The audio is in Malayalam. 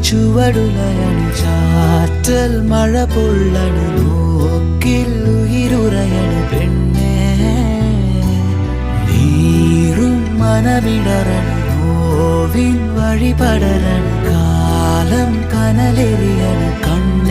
ചുവടുലയണു ചാറ്റൽ മഴ പൊള്ളണു നോക്കിൽ ഉയിരുറയണു പെണ്ണേ നീറും മനമിടറണു നോവിൻ വഴിപടരണു കാലം കനലെറിയണു കണ്ണു